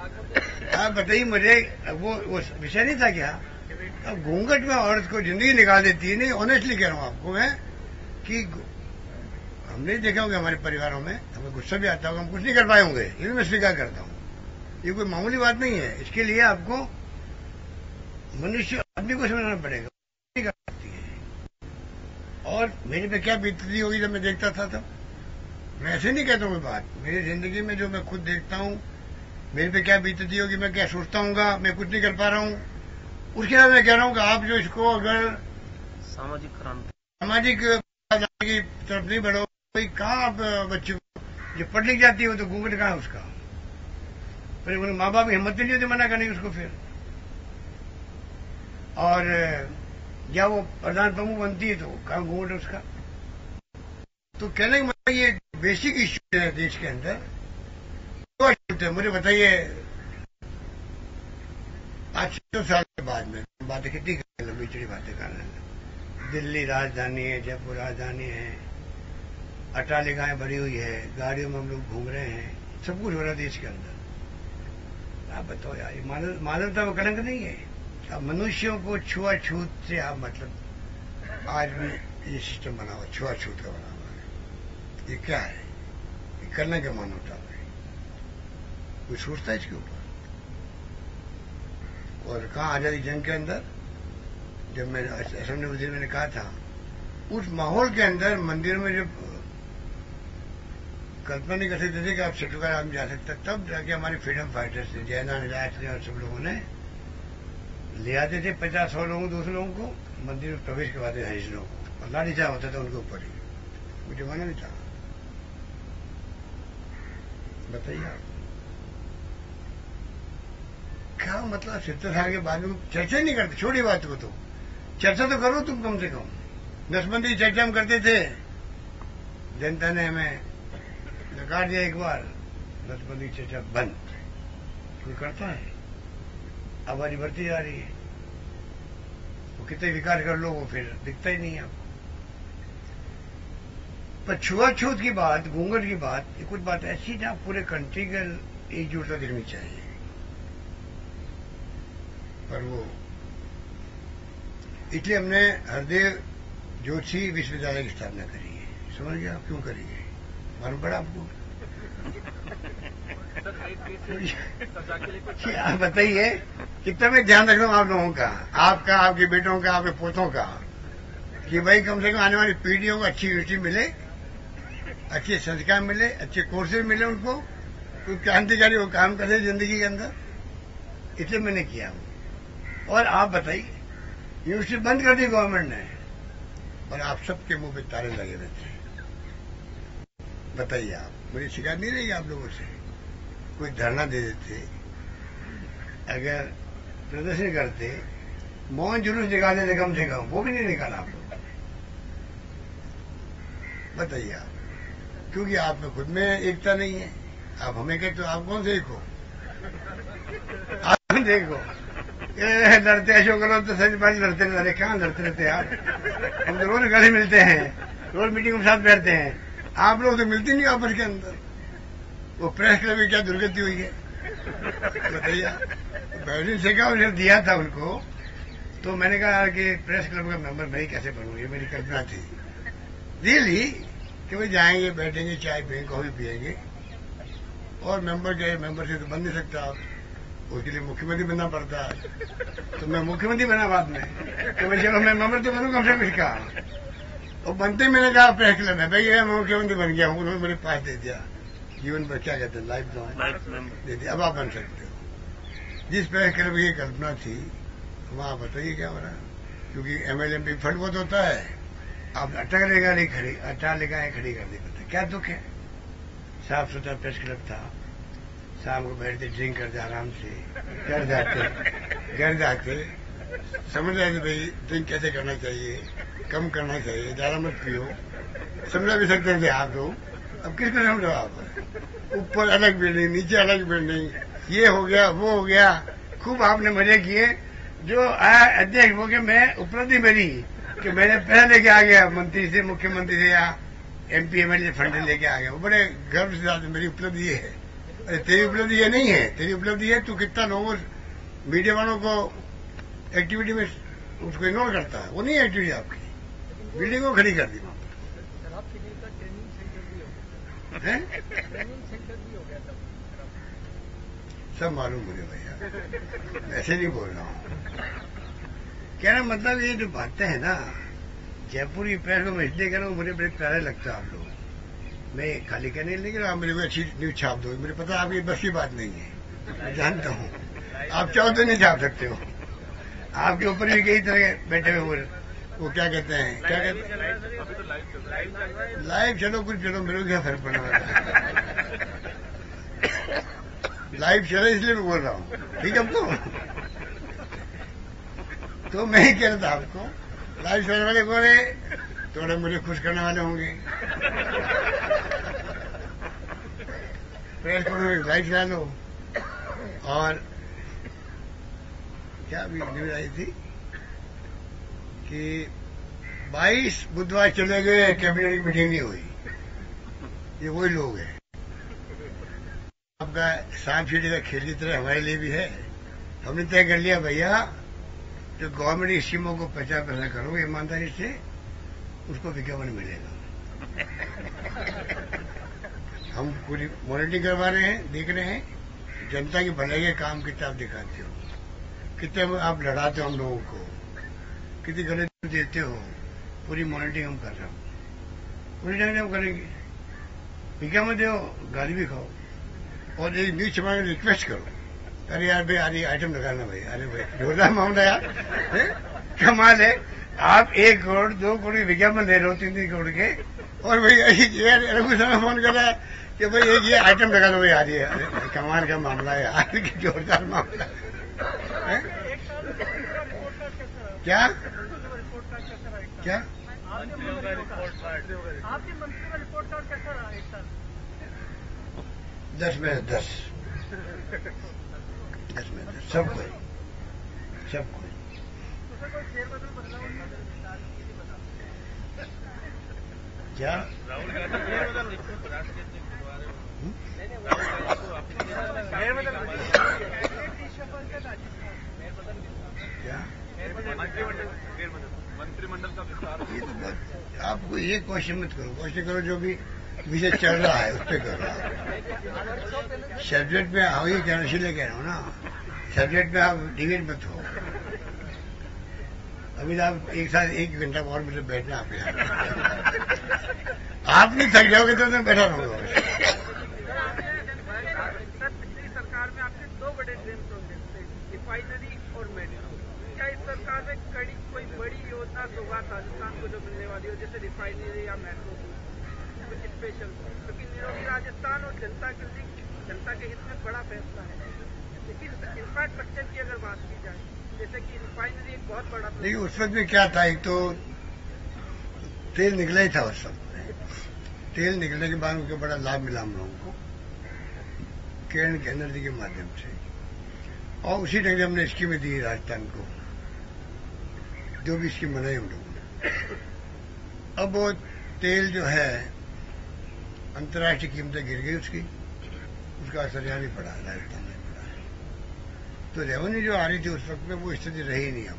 आप बताइए मुझे, वो विषय नहीं था क्या? अब घूंघट में औरत को जिंदगी निकाल देती है। नहीं, ऑनेस्टली कह रहा हूं आपको मैं कि हमने देखा होगा हमारे परिवारों में, हमें गुस्सा भी आता होगा, हम कुछ नहीं कर पाए होंगे, ये भी मैं स्वीकार करता हूं। ये कोई मामूली बात नहीं है। इसके लिए आपको मनुष्य आदमी को समझना पड़ेगा। नहीं कर सकती है। और मेरे पे क्या बीतती होगी जब मैं देखता था तब? मैं ऐसे नहीं कहता हूँ कोई बात। मेरी जिंदगी में जो मैं खुद देखता हूँ, मेरे पे क्या बीतती होगी, मैं क्या सोचता हूँ, मैं कुछ नहीं कर पा रहा हूँ। उसके बाद मैं कह रहा हूँ कि आप जो इसको अगर सामाजिक की तरफ नहीं बढ़ो, कोई कहाँ आप बच्चे जो पढ़ लिख जाती हो तो घूंघट कहाँ है उसका? फिर उन्हें माँ बाप की हिम्मत नहीं होती मना करने की उसको। फिर और जब वो प्रधान प्रमुख बनती है तो कहाँ घूंघट है उसका? तो कहने का मतलब ये बेसिक इश्यू है देश के अंदर। मुझे बताइए, आज 7 साल के बाद में बातें कितनी लंबी चढ़ी बातें कर रहे हैं। दिल्ली राजधानी है, जयपुर राजधानी है, अट्टालिकाएं भरी हुई है, गाड़ियों में हम लोग घूम रहे हैं, सब कुछ हो रहा है देश के अंदर। आप बताओ यार, ये मानवता में कलंक नहीं है? अब मनुष्यों को छुआछूत से आप मतलब आज भी ये सिस्टम बना हुआ, छुआछूत का बना हुआ है। ये क्या है? ये करना क्या मानवता में? कोई सोचता है इसके ऊपर? और कहा आजादी जंग के अंदर जब मैं असेंबली में मैंने कहा था, उस माहौल के अंदर मंदिर में जब कल्पना नहीं कर सकते थे कि आप सिख का आदमी जा सकता, तब जाके हमारे फ्रीडम फाइटर्स ने, जयनारायण राज ने और सब लोगों ने ले आते थे 50-100 लोगों, 200 लोगों को मंदिर में प्रवेश करवाते थे, हरिजनों को, और लाठी चाह होता था उनके ऊपर ही। मुझे माना नहीं था। बताइए आप क्या मतलब 70 साल के बाद में चर्चा नहीं करते? छोटी बात को तो चर्चा तो करो तुम कम से कम। 10 बंदी चर्चा हम करते थे, जनता ने हमें नकार दिया एक बार, 10 बंदी चर्चा बंद। कोई करता है? आबादी बढ़ती जा रही है, वो कितने विकास कर लो वो फिर दिखता ही नहीं है आपको। पर छुआछूत की बात, घूंघट की बात, ये कुछ बात ऐसी ना पूरे कंट्री का एकजुटता दिखनी चाहिए। पर वो इसलिए हमने हरदेव जोशी विश्वविद्यालय की स्थापना करी है। समझ गया क्यों करी है? मालूम पड़ा आपको? आप बताइए, कितना मैं ध्यान रख रहा हूं आप लोगों का, आपका, आपके बेटों का, आपके पोतों का, कि भाई कम से कम आने वाली पीढ़ियों को अच्छी यूनिवर्सिटी मिले, अच्छे संस्कार मिले, अच्छे कोर्सेज मिले, उनको कोई क्रांतिकारी वो काम करे जिंदगी के अंदर। इसलिए मैंने किया। और आप बताइए, यूनिवर्सिटी बंद कर दी गवर्नमेंट ने, और आप सबके मुंह पे ताले लगे रहते हैं। बताइए आप, मुझे शिकायत नहीं रहेगी आप लोगों से? कोई धरना दे देते, अगर प्रदर्शन करते, मौन जुलूस निकाल देते कम से कम, वो भी नहीं निकाला आप लोग। बताइए आप, क्योंकि आप में खुद में एकता नहीं है। आप हमें कहते तो आप कौन से एक हो? आप देखो, लड़ते ऐसे करो तो सच बात, लड़ते लड़े कहाँ लड़ते रहते यार। हम तो रोज गले मिलते हैं, रोज मीटिंग में साथ बैठते हैं, आप लोग तो मिलती नहीं आपस के अंदर। वो प्रेस क्लब में क्या दुर्गति हुई है बताइए। बैठने से क्या उन्हें दिया था उनको, तो मैंने कहा कि प्रेस क्लब का मेंबर मैं कैसे बनूं, ये मेरी कल्पना थी रियली, कि भाई जाएंगे, बैठेंगे, चाय पियेंगे, कॉफी पियेंगे, और मेंबरशिप तो बन नहीं सकता आप, उसके लिए मुख्यमंत्री बनना पड़ता है। तो मैं मुख्यमंत्री बना बाद में, तो मैं चलो मैं मेंबर तो बनूंगा कम से कम इसका। और बनते मैंने कहा प्रेस क्लब में, भाई मैं मुख्यमंत्री बन गया हूँ, उन्होंने मेरे पास दे दिया जीवन पर, क्या कहते हैं, लाइफ लॉन्ग दे दिया, अब आप बन सकते हो। जिस प्रेस क्लब की कल्पना थी, वहां बताइए क्या हो रहा है? क्योंकि MLMP फंड बहुत होता है, आप अट्टालिकाएं खड़ी कर दी। क्या दुख है? साफ सुथरा प्रेस क्लब था, शाम को बैठते, ड्रिंक करते आराम से, घर जाते समझ रहे थे भाई ड्रिंक कैसे करना चाहिए, कम करना चाहिए, ज्यादा मत पियो, समझा भी सकते थे आप लोग। अब किसको समझो आप? ऊपर अलग बिल्डिंग, नीचे अलग बिल्डिंग, ये हो गया, वो हो गया, खूब आपने मजे किए। जो अध्यक्ष हो गया, मैं उपलब्धि मेरी कि मैंने पैसा लेके आ गया मंत्री से, मुख्यमंत्री से, या MP MLA फंड लेके आ गया, वो बड़े गर्व से मेरी उपलब्धि है। अरे तेरी उपलब्धि ये नहीं है, तेरी उपलब्धि है तू कितना लोगों मीडिया वालों को एक्टिविटी में उसको इग्नोर करता है। वो नहीं है एक्टिविटी आपकी, बिल्डिंग को खड़ी कर दी वहां पर। सब मालूम मुझे भैया, ऐसे नहीं बोल रहा हूं। कहना मतलब ये जो बातें हैं ना जयपुरी प्रेस को मैं इसलिए कह रहा हूँ, मुझे बड़े प्यारे लगता है आप लोग। मैं खाली कहने लेकिन आप मेरे को अच्छी न्यूज छाप दो, मुझे पता आपकी बस की बात नहीं है, मैं जानता हूँ। आप चाहो तो नहीं छाप सकते हो, आपके ऊपर भी कई तरह बैठे हुए वो क्या कहते हैं, क्या कहते हैं लाइव चलो कुछ चलो, मेरे को क्या फर्क पड़ने वाला है। लाइव चले इसलिए मैं बोल रहा हूँ, ठीक है। तो मैं ही कह रहा था आपको, लाइव चलने वाले कौन है, थोड़े मुझे खुश करने वाले होंगे। प्रेस को लाइव चला लो। और क्या भी न्यूज आई थी कि 22 बुधवार चले गए, कैबिनेट की मीटिंग नहीं हुई। ये वही लोग हैं। आपका सांप सीढ़ी का खेल की तरह हमारे लिए भी है। हमने तय कर लिया भैया, जो गवर्नमेंट स्कीमों को 50% करोगे ईमानदारी से, उसको विज्ञापन मिलेगा। हम पूरी मॉनिटरिंग करवा रहे हैं, देख रहे हैं जनता की भलाई के काम कितना आप दिखाते हो, कितने आप लड़ाते हो हम लोगों को, कितनी गलत देते हो, पूरी मॉनिटरिंग हम कर रहे हो। पूरी ढंग से हम करेंगे। विज्ञापन दो, गाली भी खाओ, और एक न्यूज चैनल में रिक्वेस्ट करो, अरे यार भाई आदि आइटम लगाना भाई, अरे भाई जोरदार मामला यार, कमाल है। आप 1 करोड़ 2 करोड़ के विज्ञापन दे रहे हो, 3-3 करोड़ के, और भाई रघु शर्मा फोन कर रहा है कि भाई एक ये आइटम लगा दो भाई यार, ये कमाल का मामला है यार, जोरदार मामला है। क्या क्या आपकी मंत्री का रिपोर्ट कार्ड कैसा रहा एक साल? 10 में 10 सब कोई क्या मंत्रिमंडल का विस्तार। ये तो बात आपको ये क्वेश्चन मत करो, क्वेश्चन करो जो भी विषय चल रहा है उस पर करो। सब्जेक्ट में आओ, ये कहना इसलिए कह रहा हूँ ना, सब्जेक्ट में आप डिबेट मत हो। अभी आप एक साथ 1 घंटा और मतलब बैठना आप आप नहीं थक जाओगे तो मैं बैठा रहूंगा। पिछली सरकार में आपके 2 बड़े ड्रीम प्रोजेक्ट थे, रिफाइनरी और मेट्रो। क्या इस सरकार में कोई बड़ी योजना सौगात राजस्थान को जो मिलने वाली हो, जैसे रिफाइनरी या मेट्रो कुछ स्पेशल? क्योंकि निरोगी राजस्थान और जनता के हित में बड़ा फैसला है। लेकिन इंफ्रास्ट्रक्चर की अगर बात की जाए, जैसे कि रिफाइनरी एक बहुत बड़ा, देखिए उस वक्त में क्या था, एक तो तेल निकला ही था उस वक्त में। तेल निकलने के बाद उनको बड़ा लाभ मिला हम लोगों को केरन एनर्जी के माध्यम से, और उसी ढंग से हमने स्कीमें दी राजस्थान को, जो भी स्कीम बनाई हम लोगों ने। अब वो तेल जो है अंतर्राष्ट्रीय कीमतें गिर गई उसका असर यहाँ भी पड़ा, राजस्थान में पड़ा है। तो रेवेन्यू जो आ रही थी उस वक्त में वो स्थिति रही नहीं। अब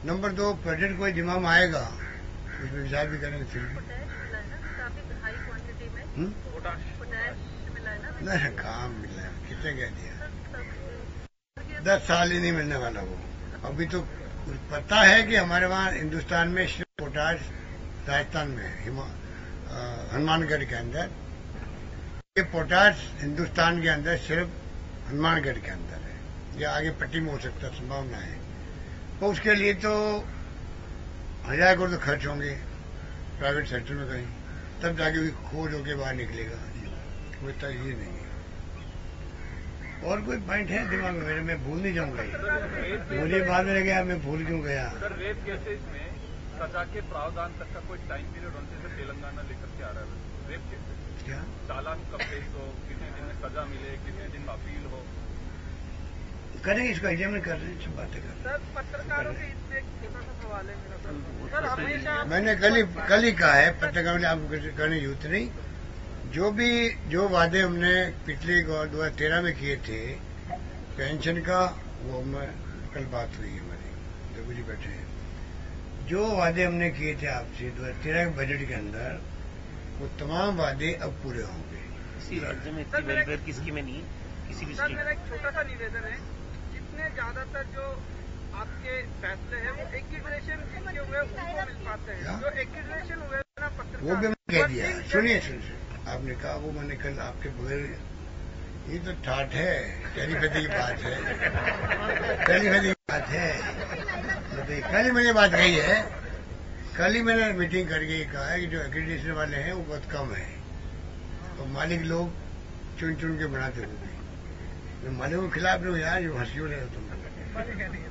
नंबर 2 प्रोजेक्ट कोई दिमाग में आएगा उसमें विचार भी करेंगे फिर भी। नहीं काम मिल रहा है, कितने कह दिया, 10 साल ही नहीं मिलने वाला वो। अभी तो पता है कि हमारे वहाँ हिंदुस्तान में सिर्फ पोटाश राजस्थान में हनुमानगढ़ के अंदर, ये पोटाश हिंदुस्तान के अंदर सिर्फ हनुमानगढ़ के अंदर है, या आगे पट्टी में हो सकता है, संभावना है। तो उसके लिए तो 1000 करोड़ तो खर्च होंगे प्राइवेट सेक्टर में कहीं, तब जाके भी खोज होके बाहर निकलेगा। वो तक ये नहीं है। और कोई पॉइंट है दिमाग में मेरे, मैं भूल नहीं जाऊंगा। मुझे बाद में गया, मैं भूल क्यों गया। सर रेप केसेस में सजा के प्रावधान तक का कोई टाइम पीरियड होने से तेलंगाना लेकर के आ रहा है। रेप केसेस क्या चालान कब पेश हो, कितने दिन में सजा मिले, कितने दिन में अपील हो, करेंगे इसको एग्जामिन कर रहे हैं, सब बातें कर। सर पत्रकारों के इसमें एक छोटा सा सवाल है मेरा। सर हमेशा मैंने कल ही कहा है, पत्रकारों ने आपको करने जरूरत नहीं। जो वादे हमने पिछले 2013 में किए थे पेंशन का, वो कल बात हुई हमारी, देखो जी बैठे हैं, जो वादे हमने किए थे आपसे 2013 के बजट के अंदर, वो तमाम वादे अब पूरे होंगे। किसी राज्य में इतनी वेलफेयर की स्कीमें नहीं है किसी भी स्टेट। मेरा एक छोटा सा निवेदन है, जितने ज्यादातर जो आपके फैसले हैं वो एग्रीगेशन जिनके हुए उनको मिल पाते हैं, जो एग्रीगेशन हुए ना पत्रकार, वो भी मैंने कह दिया। सुनिए आपने कहा, वो मैंने कल आपके बगैर, ये तो ठाठ है, टेलीपैथी की बात है, टेलीपैथी की बात है। कल ही मैंने बात कही है, कल ही मैंने मीटिंग करके कहा है कि जो एक्रीडिटेशन वाले हैं वो बहुत कम है, तो मालिक लोग चुन चुन के बनाते होंगे। मालिकों के खिलाफ लोग यार जो हंसी हो रहे हो तुम,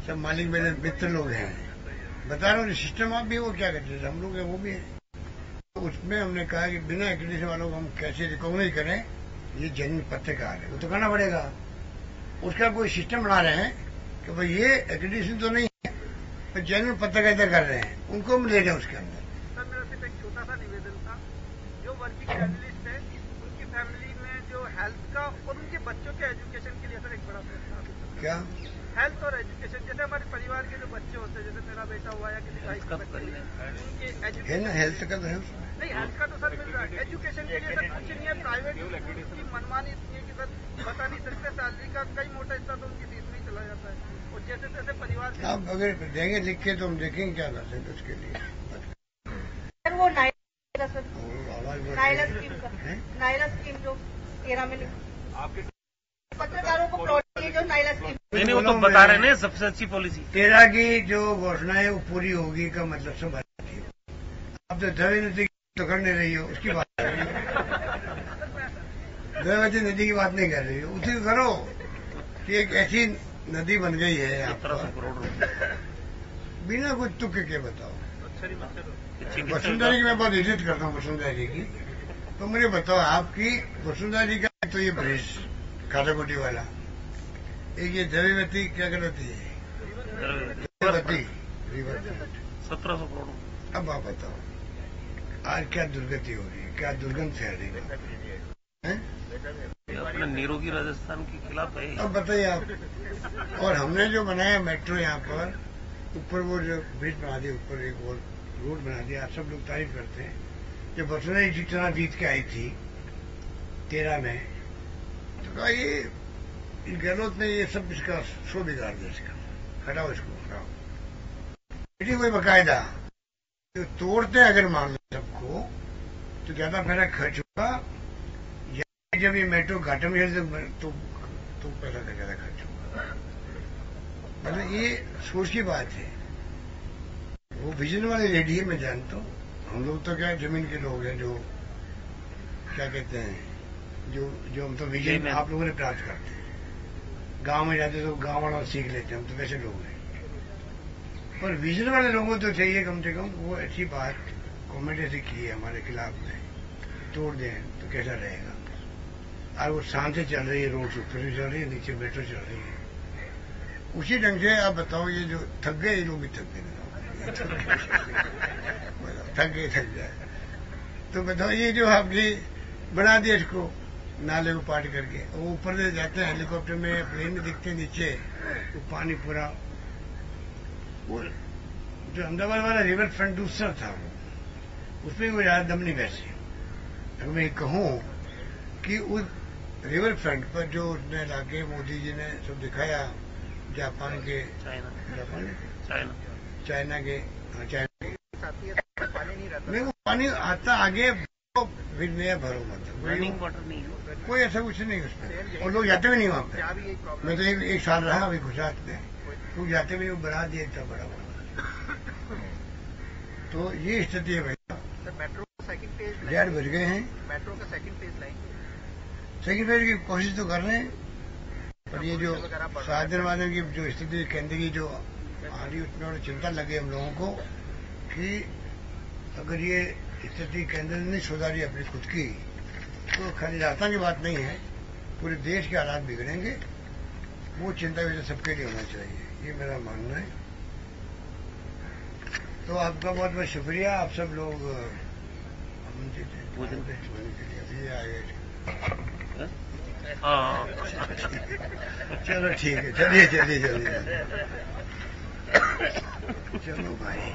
सब मालिक मेरे मित्र लोग हैं, बता रहा हूँ। सिस्टम आप भी वो क्या करते हैं, हम लोग हैं वो भी है। तो उसमें हमने कहा कि बिना एक्रीडिटेशन वालों को हम कैसे रिकॉग्नाइज करें, ये जेन्युइन पत्रकार है, वो तो करना पड़ेगा। उसका कोई सिस्टम बना रहे हैं कि भाई ये एक्रीडिटेशन तो नहीं है, तो जेन्युइन पत्रकारिता कर रहे हैं, उनको हम ले जाए उसके अंदर। सर मेरा सिर्फ एक छोटा सा निवेदन था, जो वर्किंग जर्नलिस्ट है उनकी फैमिली में जो हेल्थ का और उनके बच्चों के एजुकेशन के लिए सर एक बड़ा प्रस्ताव। क्या हेल्थ और एजुकेशन, जैसे हमारे परिवार के जो बच्चे होते हैं, जैसे मेरा बेटा हुआ या किसी भाई का बच्चे, उनके एजुकेशन है ना, हेल्थ का तो है नहीं, हेल्थ का तो सर मिल रहा है, एजुकेशन के लिए सर कुछ नहीं है। प्राइवेट स्कूल की मनमानी इतनी है कि सर बता नहीं सकते, सैलरी का कई मोटा हिस्सा तो उनकी फीस में ही चला जाता है, और जैसे तैसे परिवार आप अगर देंगे लिख के तो हम देखेंगे क्या कर सकते उसके लिए। सर वो नायला स्कीम जो 13 में आपके पत्रकारों को प्लॉट की जो नायला स्कीम, नहीं वो तो बता रहे हैं सबसे अच्छी पॉलिसी 13 की जो घोषणा है वो पूरी होगी का मतलब सब बात है। अब तो द्रव्य नदी तो कर नहीं रही हो, उसकी बात कर रही हो, द्रव्यवती नदी की बात नहीं कर रही हो, उसी को करो कि एक ऐसी नदी बन गई है 1700 करोड़ रुपए बिना कुछ तुक्के के। बताओ, वसुंधरा की मैं बहुत इज्जत करता हूँ, वसुंधरा जी की, तो मुझे बताओ आपकी वसुंधरा जी का तो ये ब्रिज काटाकोटी वाला, एक ये द्रव्यवती क्या कहलाती है, द्रव्यवती रिवर 1700 करोड़। अब आप बताओ आज क्या दुर्गति हो रही है, क्या दुर्गंध फैल रही है, अपने निरोगी राजस्थान के खिलाफ है। अब बताइए आप। और हमने जो बनाया मेट्रो यहाँ पर, ऊपर वो जो ब्रिज बना दिया, ऊपर एक और रोड बना दिया, आप सब लोग तारीफ करते हैं। जब वसुंधरा जी जितना जीत के आई थी 13 में, तो कहा ये इन गहलोत ने ये सब इसका शो बिगाड़ दिया, इसका हटाओ, इसको हटाओ। मीटिंग कोई बकायदा तो तोड़ते अगर मान लो सबको तो ज्यादा पैसा खर्च होगा, या जब ये मेट्रो घाटे में तो पैसा का ज्यादा खर्च होगा। मतलब ये सोच की बात है। वो विजन वाली लेडी है, मैं जानता हूँ। हम लोग तो क्या जमीन के लोग हैं, जो क्या कहते हैं, जो हम तो विजन आप लोगों ने प्राप्त करते हैं। गांव में जाते तो गांव वालों सीख लेते हैं, हम तो वैसे लोग हैं। पर विजन वाले लोगों को तो चाहिए कम से कम वो ऐसी बात कॉमेंट ऐसी की है हमारे खिलाफ में, तोड़ दें तो कैसा रहेगा। और वो शांत से चल रही है, रोड ऊपर से चल रही है, नीचे मेट्रो चल रही है। उसी ढंग से आप बताओ, ये जो थक गए, ये लोग भी थक गए, थक जाए तो बताओ, ये जो आपने बना दिया इसको नाले को पाट करके, वो ऊपर से जाते हैं हेलीकॉप्टर में, प्लेन में दिखते हैं नीचे, वो पानी पूरा, वो जो अहमदाबाद वाला रिवर फ्रंट दूसरा था, वो उसमें वो ज्यादा दम नहीं बैठे। अगर मैं कहूँ कि उस रिवर फ्रंट पर जो उसने लाके मोदी जी ने सब दिखाया, जापान के चाइना के नहीं, वो पानी आता आगे, फिर नया भरो, मतलब वाटर नहीं है, कोई ऐसा कुछ नहीं उसमें, और लोग जाते भी नहीं वहां पे। मैं तो एक साल रहा अभी गुजरात में, लोग जाते भी नहीं, वो बढ़ा दिया इतना बड़ा बड़ा। तो ये स्थिति है भैया। मेट्रो का सेकंड फेज रेट बढ़ गए हैं, मेट्रो का सेकंड फेज लाएंगे, सेकंड फेज की कोशिश तो कर रहे हैं, पर ये जो साधन वादन की जो स्थिति केंद्र की जो आ रही, उसमें और चिंता लगी हम लोगों को कि अगर ये स्थिति केंद्र ने नहीं सुधारी अपनी खुद की, तो खाली राजस्थान की बात नहीं है, पूरे देश के हालात बिगड़ेंगे। वो चिंता भी सबके लिए होना चाहिए, ये मेरा मानना है। तो आपका बहुत बहुत शुक्रिया। आप सब लोग भोजन के लिए अभी आ गए। हाँ चलो ठीक है, चलिए चलिए चलिए चलो भाई।